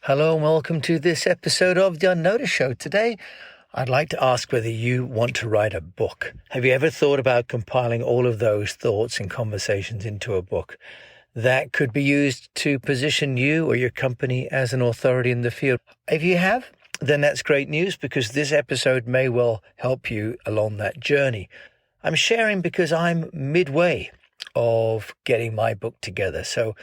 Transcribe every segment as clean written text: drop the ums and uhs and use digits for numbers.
Hello and welcome to this episode of the UnNoticed Show. Today, I'd like to ask whether you want to write a book. Have you ever thought about compiling all of those thoughts and conversations into a book that could be used to position you or your company as an authority in the field? If you have, then that's great news because this episode may well help you along that journey. I'm sharing because I'm midway of getting my book together. So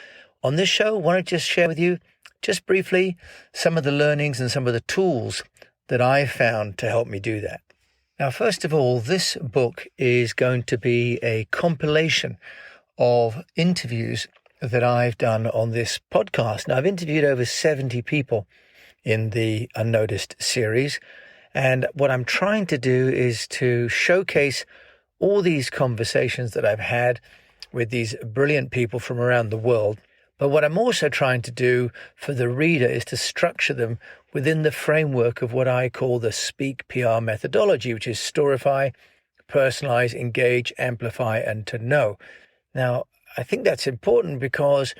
on this show, I want to just share with you just briefly some of the learnings and some of the tools that I've found to help me do that. Now, first of all, this book is going to be a compilation of interviews that I've done on this podcast. Now, I've interviewed over 70 people in the UnNoticed series, and what I'm trying to do is to showcase all these conversations that I've had with these brilliant people from around the world. But what I'm also trying to do for the reader is to structure them within the framework of what I call the Speak PR methodology, which is storify, personalize, engage, amplify, and to know. Now, I think that's important because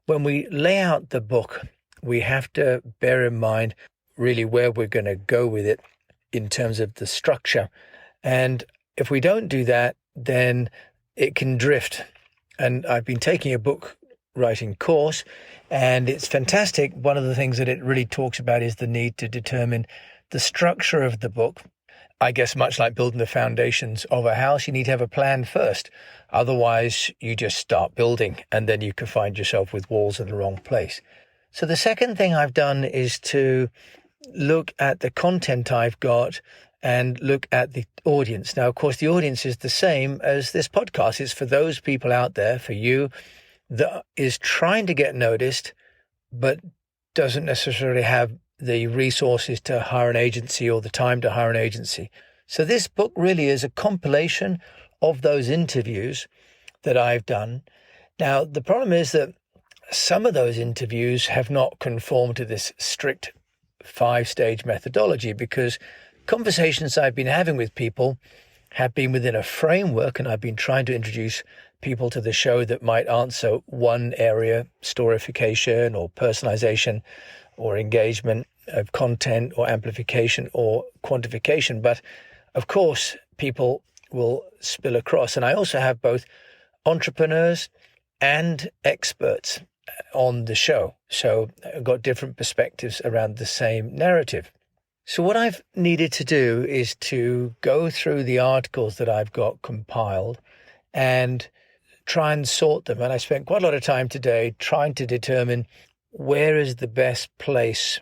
when we lay out the book, we have to bear in mind really where we're going to go with it in terms of the structure. And if we don't do that, then it can drift. And I've been taking a book writing course, and it's fantastic. One of the things that it really talks about is the need to determine the structure of the book. I guess much like building the foundations of a house, you need to have a plan first. Otherwise, you just start building, and then you can find yourself with walls in the wrong place. So the second thing I've done is to look at the content I've got and look at the audience. Now, of course, the audience is the same as this podcast. It's for those people out there, for you, that is trying to get noticed, but doesn't necessarily have the resources to hire an agency or the time to hire an agency. So this book really is a compilation of those interviews that I've done. Now, the problem is that some of those interviews have not conformed to this strict 5-stage methodology because conversations I've been having with people have been within a framework, and I've been trying to introduce people to the show that might answer one area, storification or personalization or engagement of content or amplification or quantification. But of course, people will spill across. And I also have both entrepreneurs and experts on the show. So I've got different perspectives around the same narrative. So what I've needed to do is to go through the articles that I've got compiled and try and sort them. And I spent quite a lot of time today trying to determine where is the best place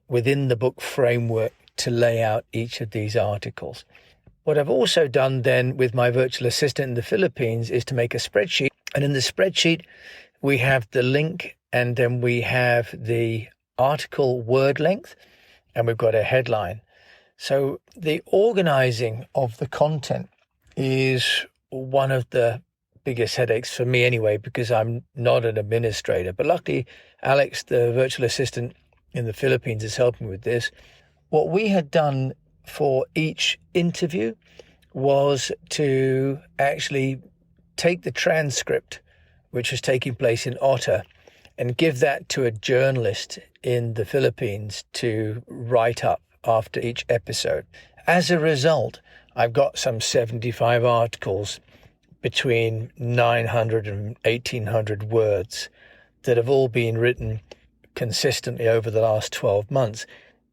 within the book framework to lay out each of these articles. What I've also done then with my virtual assistant in the Philippines is to make a spreadsheet. And in the spreadsheet, we have the link, and then we have the article word length, and we've got a headline. So the organizing of the content is one of the biggest headaches for me anyway, because I'm not an administrator. But luckily, Alex, the virtual assistant in the Philippines, is helping with this. What we had done for each interview was to actually take the transcript, which was taking place in Otter, and give that to a journalist in the Philippines to write up after each episode. As a result, I've got some 75 articles between 900 and 1,800 words that have all been written consistently over the last 12 months.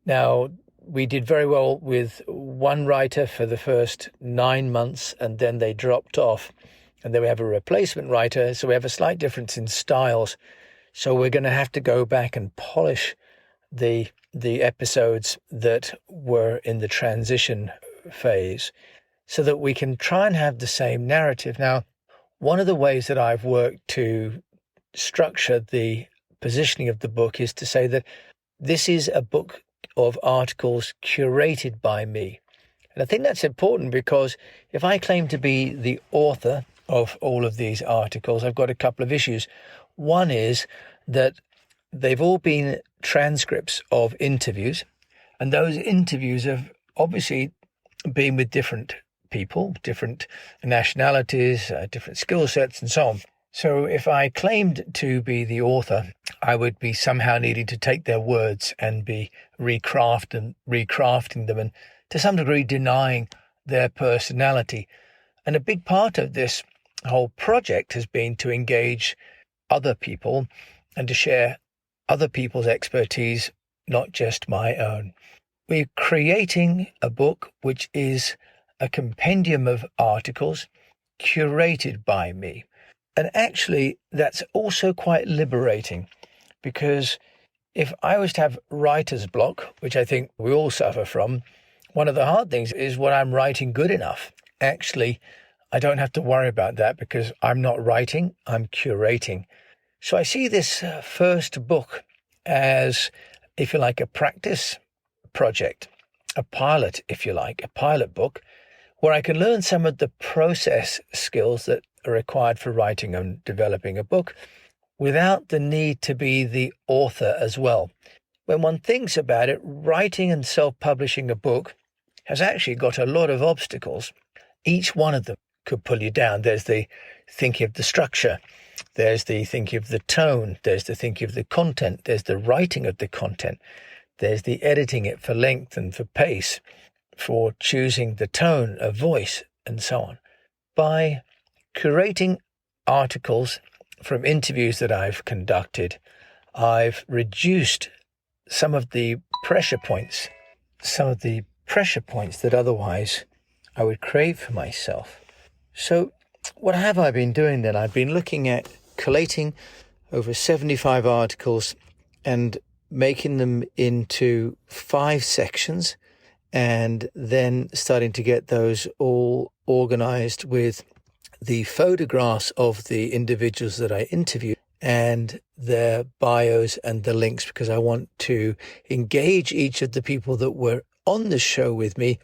Now, we did very well with one writer for the first 9 months, and then they dropped off. And then we have a replacement writer, so we have a slight difference in styles. So we're going to have to go back and polish the episodes that were in the transition phase so that we can try and have the same narrative. Now, one of the ways that I've worked to structure the positioning of the book is to say that this is a book of articles curated by me. And I think that's important because if I claim to be the author of all of these articles, I've got a couple of issues. One is that they've all been transcripts of interviews, and those interviews have obviously been with different people, different nationalities, different skill sets, and so on. So if I claimed to be the author, I would be somehow needing to take their words and be recrafting them and to some degree denying their personality. And a big part of this whole project has been to engage other people and to share other people's expertise, not just my own. We're creating a book which is a compendium of articles curated by me. And actually, that's also quite liberating, because if I was to have writer's block, which I think we all suffer from, one of the hard things is when I'm writing good enough. Actually, I don't have to worry about that because I'm not writing, I'm curating. So I see this first book as, if you like, a practice project, a pilot, if you like, a pilot book, where I can learn some of the process skills that are required for writing and developing a book without the need to be the author as well. When one thinks about it, writing and self-publishing a book has actually got a lot of obstacles. Each one of them could pull you down. There's the thinking of the structure. There's the thinking of the tone. There's the thinking of the content. There's the writing of the content. There's the editing it for length and for pace, for choosing the tone of voice, and so on. By curating articles from interviews that I've conducted, I've reduced some of the pressure points that otherwise I would create for myself. So what have I been doing then? I've been looking at collating over 75 articles and making them into 5 sections, and then starting to get those all organized with the photographs of the individuals that I interviewed and their bios and the links, because I want to engage each of the people that were on the show with me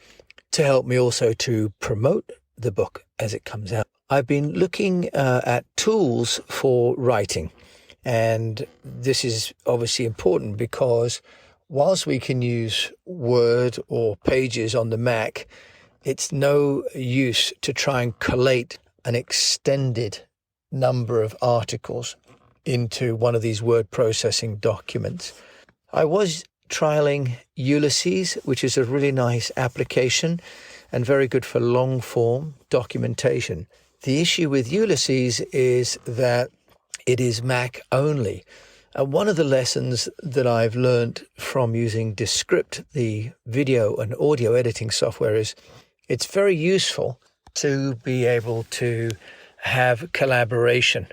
to help me also to promote the book as it comes out. I've been looking at tools for writing, and this is obviously important because whilst we can use Word or Pages on the Mac, it's no use to try and collate an extended number of articles into one of these word processing documents. I was trialing Ulysses, which is a really nice application and very good for long form documentation. The issue with Ulysses is that it is Mac only. And one of the lessons that I've learned from using Descript, the video and audio editing software, is it's very useful to be able to have collaboration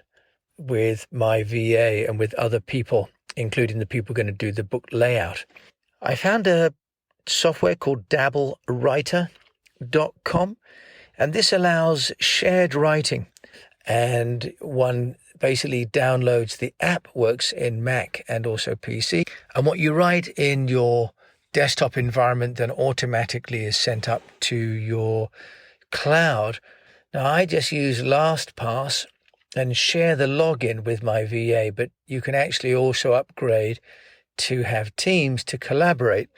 with my VA and with other people, including the people going to do the book layout. I found a software called dabblewriter.com, and this allows shared writing, and one basically downloads the app, works in Mac and also PC, and what you write in your desktop environment then automatically is sent up to your cloud. Now, I just use LastPass and share the login with my VA, but you can actually also upgrade to have teams to collaborate.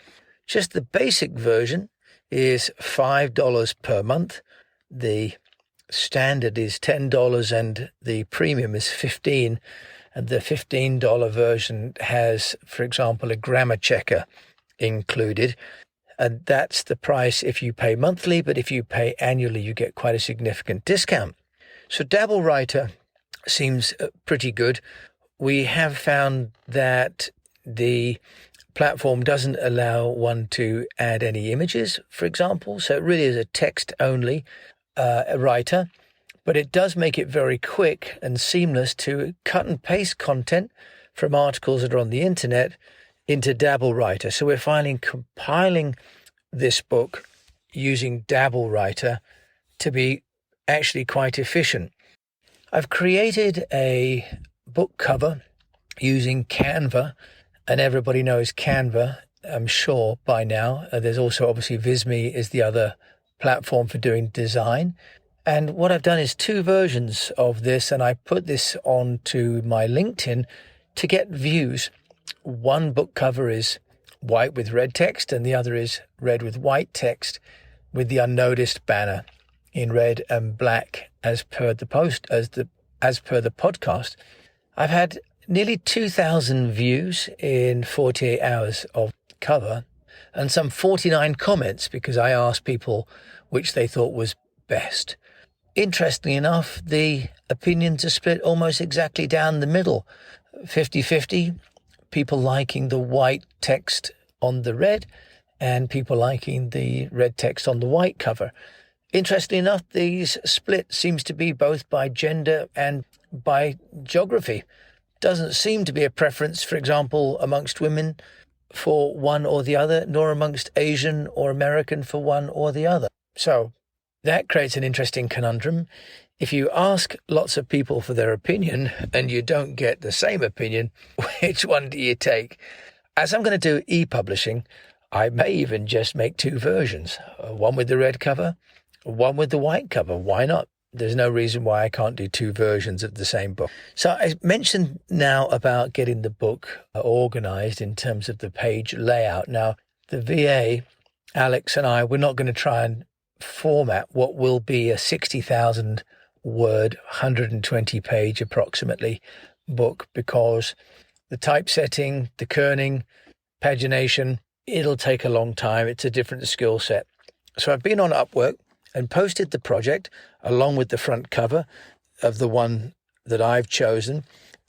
Just the basic version is $5 per month. The standard is $10 and the premium is $15. And the $15 version has, for example, a grammar checker included. And that's the price if you pay monthly, but if you pay annually, you get quite a significant discount. So DabbleWriter seems pretty good. We have found that the platform doesn't allow one to add any images, for example. So it really is a text-only writer, but it does make it very quick and seamless to cut and paste content from articles that are on the internet into DabbleWriter. So we're finally compiling this book using DabbleWriter to be actually quite efficient. I've created a book cover using Canva, and everybody knows Canva, I'm sure, by now. There's also obviously Visme is the other platform for doing design. And what I've done is 2 versions of this, and I put this onto my LinkedIn to get views. One book cover is white with red text, and the other is red with white text with the UnNoticed banner in red and black as per the post, as the as per the podcast, I've had nearly 2,000 views in 48 hours of cover and some 49 comments because I asked people which they thought was best. Interestingly enough, the opinions are split almost exactly down the middle, 50-50, people liking the white text on the red and people liking the red text on the white cover. Interestingly enough, the split seems to be both by gender and by geography. Doesn't seem to be a preference, for example, amongst women for one or the other, nor amongst Asian or American for one or the other. So that creates an interesting conundrum. If you ask lots of people for their opinion and you don't get the same opinion, which one do you take? As I'm going to do e-publishing, I may even just make two versions, one with the red cover, one with the white cover. Why not? There's no reason why I can't do two versions of the same book. So I mentioned now about getting the book organized in terms of the page layout. Now, the VA, Alex and I, we're not going to try and format what will be a 60,000 word, 120 page approximately book because the typesetting, the kerning, pagination, it'll take a long time. It's a different skill set. So I've been on Upwork and posted the project along with the front cover of the one that I've chosen.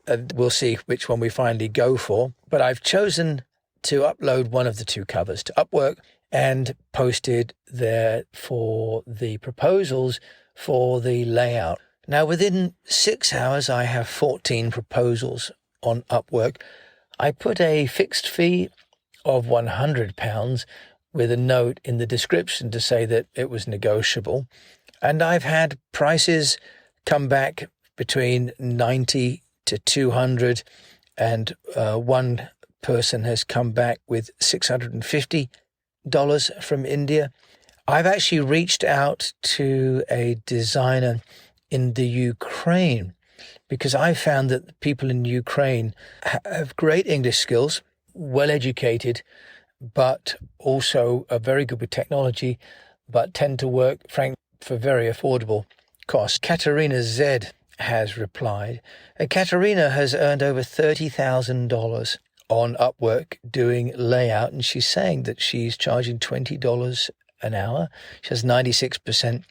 And we'll see which one we finally go for. But I've chosen to upload one of the two covers to Upwork and posted there for the proposals for the layout. Now, within 6 hours, I have 14 proposals on Upwork. I put a fixed fee of £100 with a note in the description to say that it was negotiable. And I've had prices come back between 90 to 200, and one person has come back with $650 from India. I've actually reached out to a designer in the Ukraine because I found that people in Ukraine have great English skills, well educated, but also are very good with technology, but tend to work, frankly, for very affordable costs. Katerina Z has replied, and Katerina has earned over $30,000 on Upwork doing layout, and she's saying that she's charging $20 an hour. She has 96%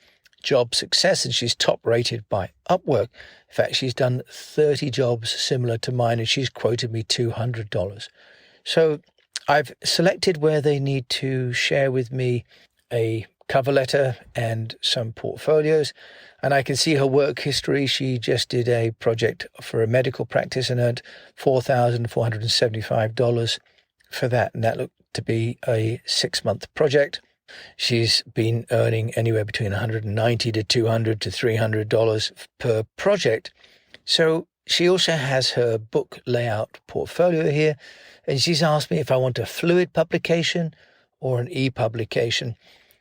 job success, and she's top rated by Upwork. In fact, she's done 30 jobs similar to mine, and she's quoted me $200. So I've selected where they need to share with me a cover letter and some portfolios, and I can see her work history. She just did a project for a medical practice and earned $4,475 for that, and that looked to be a 6-month project. She's been earning anywhere between $190 to $200 to $300 per project. So she also has her book layout portfolio here, and she's asked me if I want a fluid publication or an e-publication.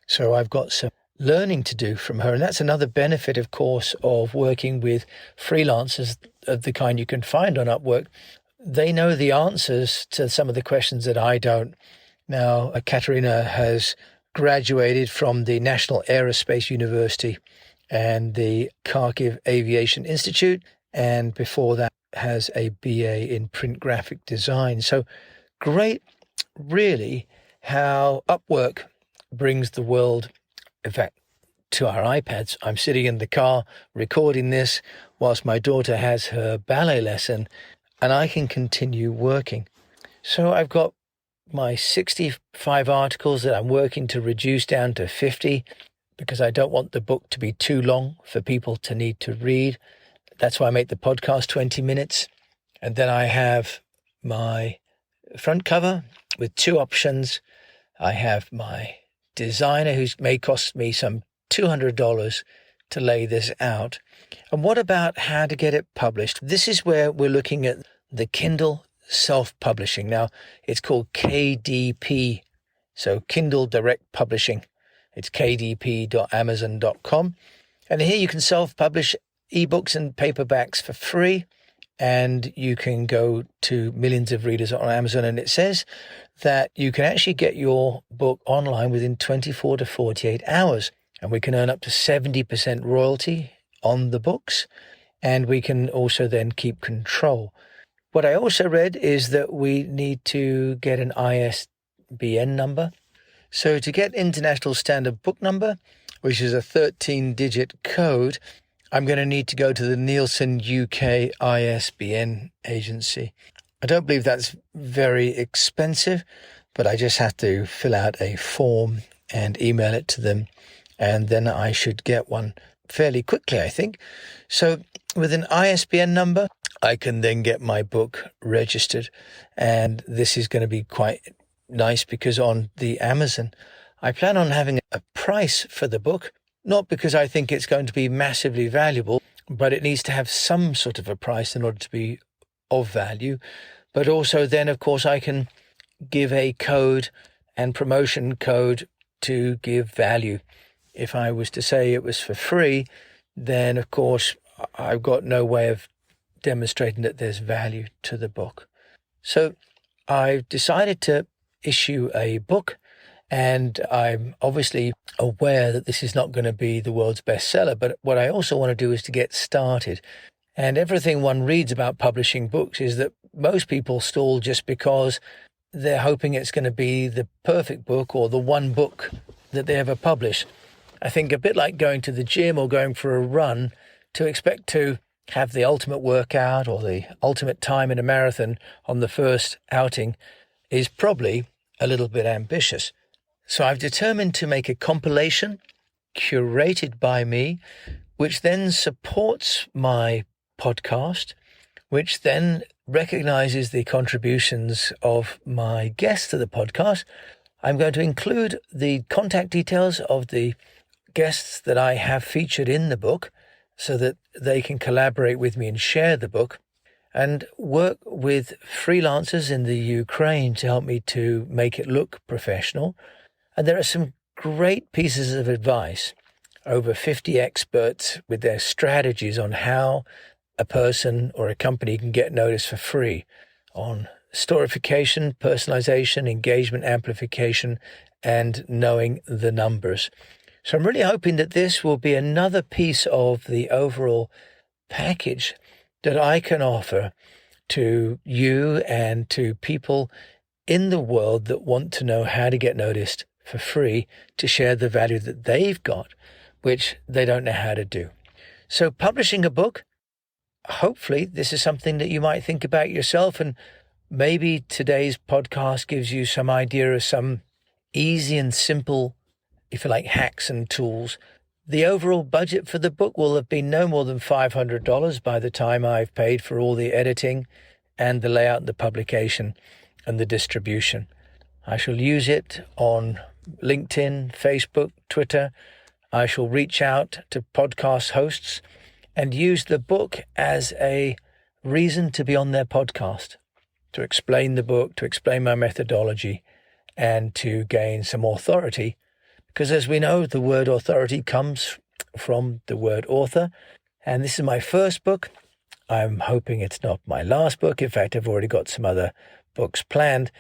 So I've got some learning to do from her, and that's another benefit, of course, of working with freelancers of the kind you can find on Upwork. They know the answers to some of the questions that I don't. Now, Katerina has graduated from the National Aerospace University and the Kharkiv Aviation Institute, and before that has a BA in print graphic design. So great, really, how Upwork brings the world, in fact, to our iPads. I'm sitting in the car recording this whilst my daughter has her ballet lesson, and I can continue working. So I've got my 65 articles that I'm working to reduce down to 50 because I don't want the book to be too long for people to need to read. That's why I make the podcast 20 minutes. And then I have my front cover with two options. I have my designer who may cost me some $200 to lay this out. And what about how to get it published? This is where we're looking at the Kindle self-publishing. Now, it's called KDP, so Kindle Direct Publishing. It's kdp.amazon.com. And here you can self-publish ebooks and paperbacks for free, and you can go to millions of readers on Amazon. And it says that you can actually get your book online within 24 to 48 hours, and we can earn up to 70% royalty on the books. and we can also then keep control. What I also read is that we need to get an ISBN number. So to get International Standard Book Number, which is a 13-digit code, I'm going to need to go to the Nielsen UK ISBN agency. I don't believe that's very expensive, but I just have to fill out a form and email it to them, and then I should get one fairly quickly, I think. So with an ISBN number, I can then get my book registered, and this is going to be quite nice because on the Amazon, I plan on having a price for the book, not because I think it's going to be massively valuable, but it needs to have some sort of a price in order to be of value. But also then, of course, I can give a code and promotion code to give value. If I was to say it was for free, then, of course, I've got no way of demonstrating that there's value to the book. So I've decided to issue a book, and I'm obviously aware that this is not going to be the world's bestseller, but what I also want to do is to get started. And everything one reads about publishing books is that most people stall just because they're hoping it's going to be the perfect book or the one book that they ever publish. I think a bit like going to the gym or going for a run, to expect to have the ultimate workout or the ultimate time in a marathon on the first outing is probably a little bit ambitious. So I've determined to make a compilation curated by me, which then supports my podcast, which then recognizes the contributions of my guests to the podcast. I'm going to include the contact details of the guests that I have featured in the book so that they can collaborate with me and share the book, and work with freelancers in the Ukraine to help me to make it look professional. And there are some great pieces of advice, over 50 experts with their strategies on how a person or a company can get noticed for free, on storification, personalization, engagement amplification, and knowing the numbers. So I'm really hoping that this will be another piece of the overall package that I can offer to you and to people in the world that want to know how to get noticed for free, to share the value that they've got, which they don't know how to do. So publishing a book, hopefully this is something that you might think about yourself, and maybe today's podcast gives you some idea of some easy and simple, if you like, hacks and tools. The overall budget for the book will have been no more than $500 by the time I've paid for all the editing and the layout and the publication and the distribution. I shall use it on LinkedIn, Facebook, Twitter. I shall reach out to podcast hosts and use the book as a reason to be on their podcast, to explain the book, to explain my methodology, and to gain some authority. Because as we know, the word authority comes from the word author. And this is my first book. I'm hoping it's not my last book. In fact, I've already got some other books planned.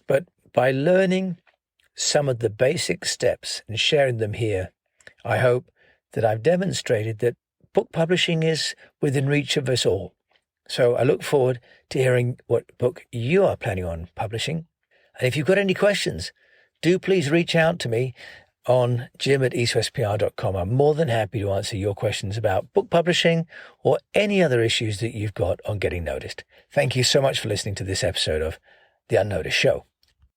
But by learning some of the basic steps and sharing them here, I hope that I've demonstrated that book publishing is within reach of us all. So I look forward to hearing what book you are planning on publishing. And if you've got any questions, do please reach out to me on jim@eastwestpr.com. I'm more than happy to answer your questions about book publishing or any other issues that you've got on getting noticed. Thank you so much for listening to this episode of The UnNoticed Show.